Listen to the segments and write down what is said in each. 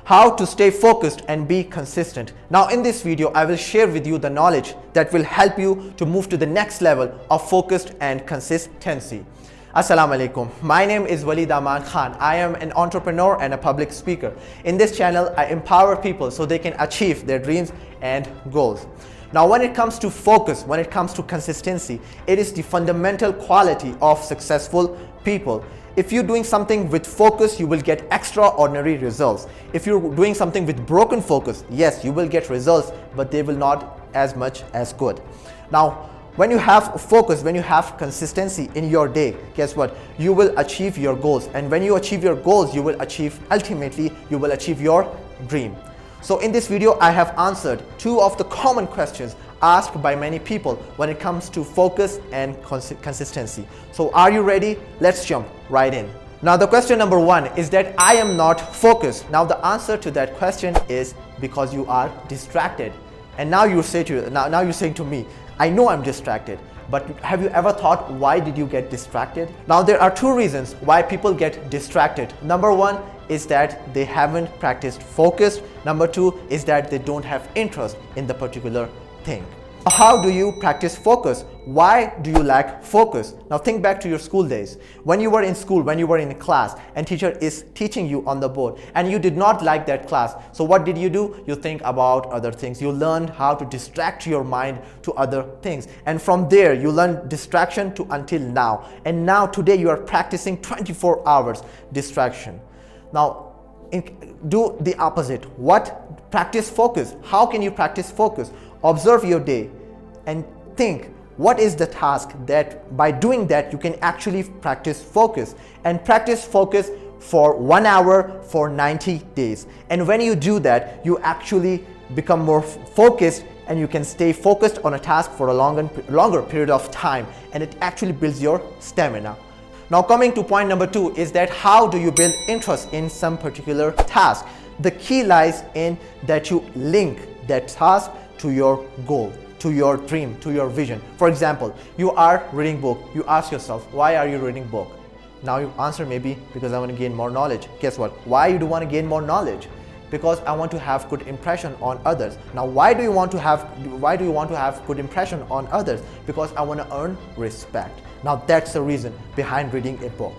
How to stay focused and be consistent. Now in this video, I will share with you the knowledge that will help you to move to the next level of focused and consistency. Assalamu alaikum. My name is Wali Damaan Khan. I am an entrepreneur and a public speaker. In this channel, I empower people so they can achieve their dreams and goals. Now, when it comes to focus, when it comes to consistency, it is the fundamental quality of successful people. If you're doing something with focus, you will get extraordinary results. If you're doing something with broken focus, yes, you will get results, but they will not as much as good. Now, when you have focus, when you have consistency in your day, guess what? You will achieve your goals. And when you achieve your goals, you will achieve, ultimately, you will achieve your dream. So in this video, I have answered two of the common questions asked by many people when it comes to focus and consistency. So are you ready? Let's jump right in. Now the question number one is that I am not focused. Now the answer to that question is because you are distracted. And now you're saying to me, I know I'm distracted, but have you ever thought, why did you get distracted? Now there are two reasons why people get distracted. Number one is that they haven't practiced focus. Number two is that they don't have interest in the particular thing. How do you practice focus? Why do you lack focus? Now think back to your school days. When you were in school, when you were in a class and teacher is teaching you on the board and you did not like that class. So what did you do? You think about other things. You learned how to distract your mind to other things. And from there you learn distraction to until now. And now today you are practicing 24 hours distraction. Now do the opposite. What? Practice focus. How can you practice focus? Observe your day and think, what is the task that by doing that you can actually practice focus, and practice focus for 1 hour for 90 days. And when you do that, you actually become more focused and you can stay focused on a task for a longer period of time, and it actually builds your stamina. Now coming to point number two is that how do you build interest in some particular task? The key lies in that you link that task to your goal, to your dream, to your vision. For example, you are reading book. You ask yourself, why are you reading book? Now you answer maybe because I want to gain more knowledge. Guess what? Why you do want to gain more knowledge? Because I want to have good impression on others. Now why do you want to have good impression on others? Because I want to earn respect. Now that's the reason behind reading a book.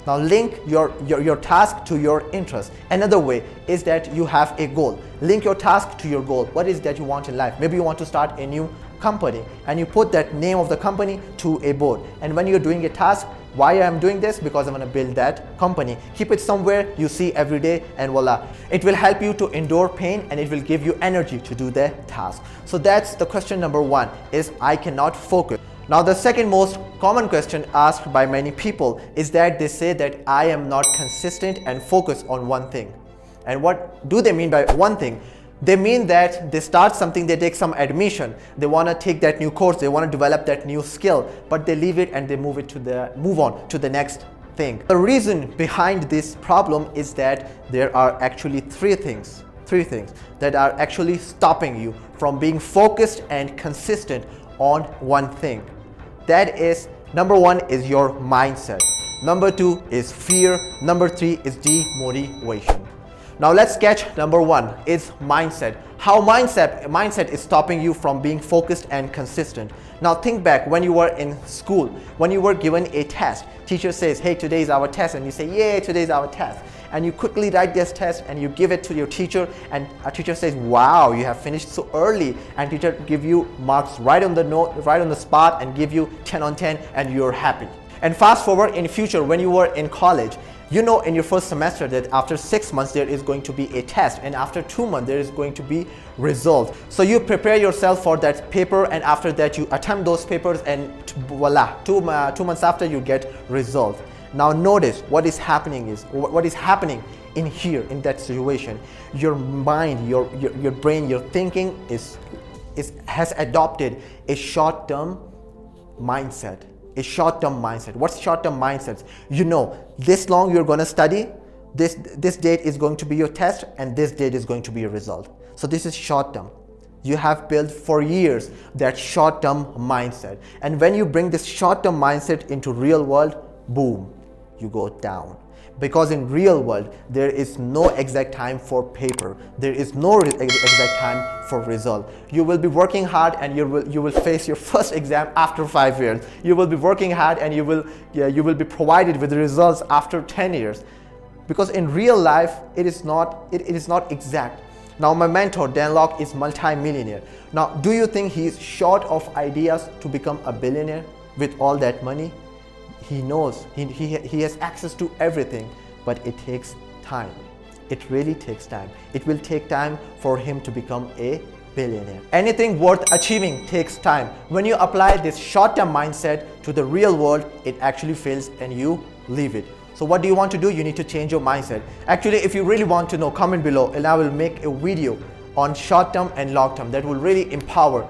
Now link your task to your interest. Another way is that you have a goal. Link your task to your goal. What is that you want in life? Maybe you want to start a new company and you put that name of the company to a board. And when you're doing a task, why I'm doing this? Because I want to build that company. Keep it somewhere you see every day and voila. It will help you to endure pain and it will give you energy to do the task. So that's the question number one, is I cannot focus. Now the second most common question asked by many people is that they say that I am not consistent and focused on one thing. And what do they mean by one thing? They mean that they start something, they take some admission, they want to take that new course, they want to develop that new skill, but they leave it and they move on to the next thing. The reason behind this problem is that there are actually three things that are actually stopping you from being focused and consistent on one thing. That is, number one is your mindset. Number two is fear. Number three is demotivation. Now let's catch number one, is mindset. How mindset is stopping you from being focused and consistent. Now think back when you were in school, when you were given a test. Teacher says, hey, today is our test, and you say, yeah, today is our test. And you quickly write this test and you give it to your teacher, and a teacher says, wow, you have finished so early, and teacher give you marks right on the spot and give you 10 on 10 and you're happy. And fast forward in future when you were in college, you know in your first semester that after 6 months there is going to be a test, and after 2 months there is going to be result. So you prepare yourself for that paper, and after that you attempt those papers, and voila, 2 months after you get result. Now notice what is happening in here in that situation. Your mind, your brain, your thinking has adopted a short-term mindset. What's short-term mindsets? You know, this long you're going to study, this date is going to be your test, and this date is going to be your result. So this is short-term. You have built for years that short-term mindset. And when you bring this short-term mindset into real world, boom, you go down. because in real world there is no exact time for paper, there is no exact time for result. You will be working hard and you will face your first exam after 5 years. You will be working hard and you will be provided with the results after 10 years, because in real life it is not exact. Now my mentor Dan Lok is multi-millionaire. Now do you think he is short of ideas to become a billionaire with all that money? He knows he has access to everything, but it takes time. It really takes time. It will take time for him to become a billionaire. Anything worth achieving takes time. When you apply this short-term mindset to the real world, it actually fails and you leave it. So what do you want to do? You need to change your mindset. Actually, if you really want to know, comment below and I will make a video on short-term and long-term that will really empower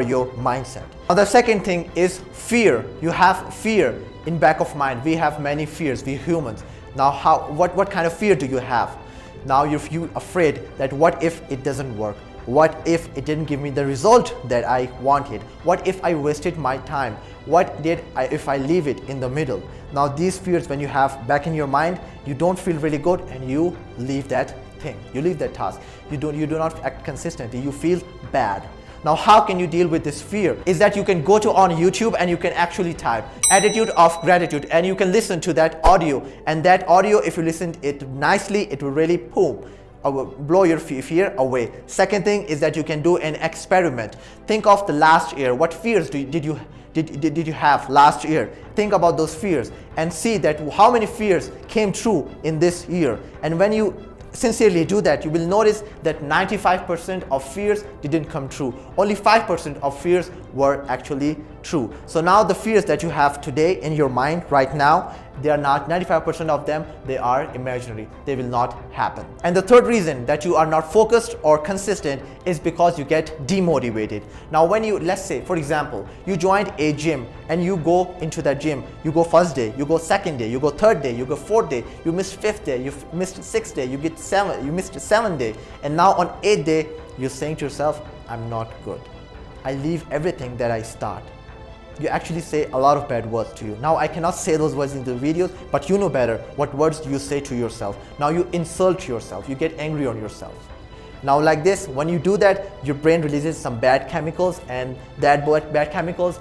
your mindset. Now the second thing is fear. You have fear in back of mind. We have many fears, we humans. Now what kind of fear do you have? Now you feel afraid that what if it doesn't work? What if it didn't give me the result that I wanted? What if I wasted my time? What if I leave it in the middle? Now these fears, when you have back in your mind, you don't feel really good and you leave that thing. You leave that task. You do not act consistently. You feel bad. Now how can you deal with this fear? Is that you can go on YouTube and you can actually type attitude of gratitude and you can listen to that audio, and that audio, if you listen it nicely, it will really blow your fear away. Second thing is that you can do an experiment. Think of the last year. What fears did you have last year? Think about those fears and see that how many fears came true in this year. And when you sincerely do that, you will notice that 95% of fears didn't come true. Only 5% of fears were actually true. So now the fears that you have today in your mind right now, they are not 95% of them, they are imaginary. They will not happen. And the third reason that you are not focused or consistent is because you get demotivated. Now when you, let's say for example, you joined a gym and you go into that gym, you go first day, you go second day, you go third day, you go fourth day, you missed fifth day, you missed sixth day, you missed seventh day, and now on 8th day you're saying to yourself, I'm not good. I leave everything that I start. You actually say a lot of bad words to you. Now I cannot say those words in the videos, but you know better what words do you say to yourself. Now you insult yourself, you get angry on yourself. Now like this, when you do that, your brain releases some bad chemicals, and that bad chemicals,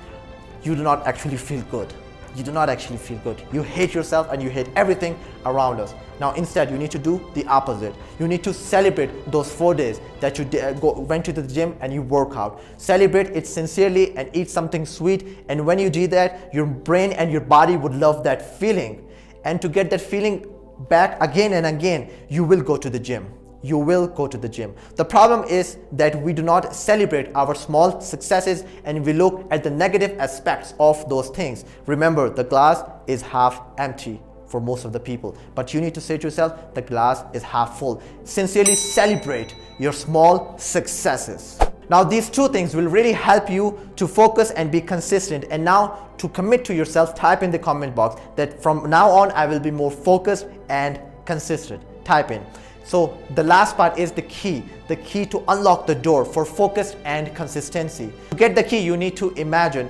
you do not actually feel good. You do not actually feel good. You hate yourself and you hate everything around us. Now instead you need to do the opposite. You need to celebrate those 4 days that you went to the gym and you work out. Celebrate it sincerely and eat something sweet, and when you do that, your brain and your body would love that feeling. And to get that feeling back again and again, you will go to the gym. You will go to the gym. The problem is that we do not celebrate our small successes and we look at the negative aspects of those things. Remember, the glass is half empty for most of the people, but you need to say to yourself, the glass is half full. Sincerely celebrate your small successes. Now these two things will really help you to focus and be consistent. And now to commit to yourself, type in the comment box that from now on I will be more focused and consistent. Type in. So the last part is the key to unlock the door for focus and consistency. To get the key, you need to imagine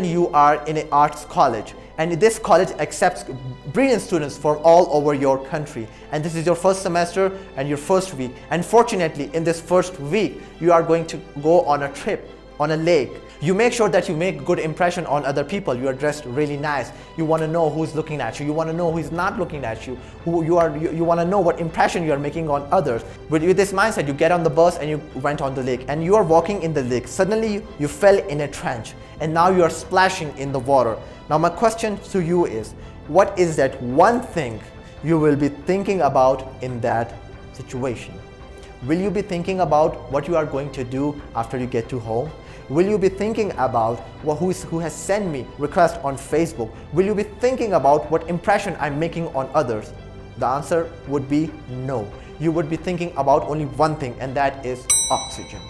you are in an arts college, and this college accepts brilliant students from all over your country, and this is your first semester and your first week. And fortunately, in this first week, you are going to go on a trip on a lake. You make sure that you make good impression on other people. You are dressed really nice. You want to know who's looking at you. You want to know who's not looking at you. You want to know what impression you are making on others. With this mindset, you get on the bus and you went on the lake, and you are walking in the lake. Suddenly you fell in a trench and now you are splashing in the water. Now my question to you is, what is that one thing you will be thinking about in that situation? Will you be thinking about what you are going to do after you get to home? Will you be thinking about who has sent me request on Facebook? Will you be thinking about what impression I'm making on others? The answer would be no. You would be thinking about only one thing, and that is oxygen.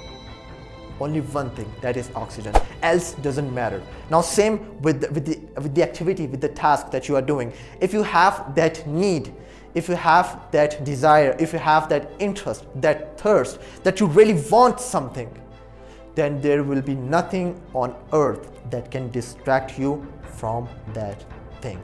Only one thing, that is oxygen. Else doesn't matter. Now same with the activity, with the task that you are doing. If you have that need, if you have that desire, if you have that interest, that thirst, that you really want something, then there will be nothing on earth that can distract you from that thing.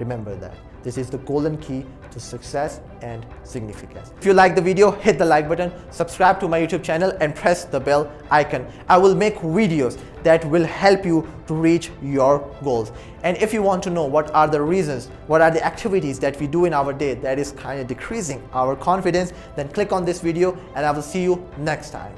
Remember that. This is the golden key to success and significance. If you like the video, hit the like button, subscribe to my YouTube channel and press the bell icon. I will make videos that will help you to reach your goals. And if you want to know what are the reasons, what are the activities that we do in our day that is kind of decreasing our confidence, then click on this video and I will see you next time.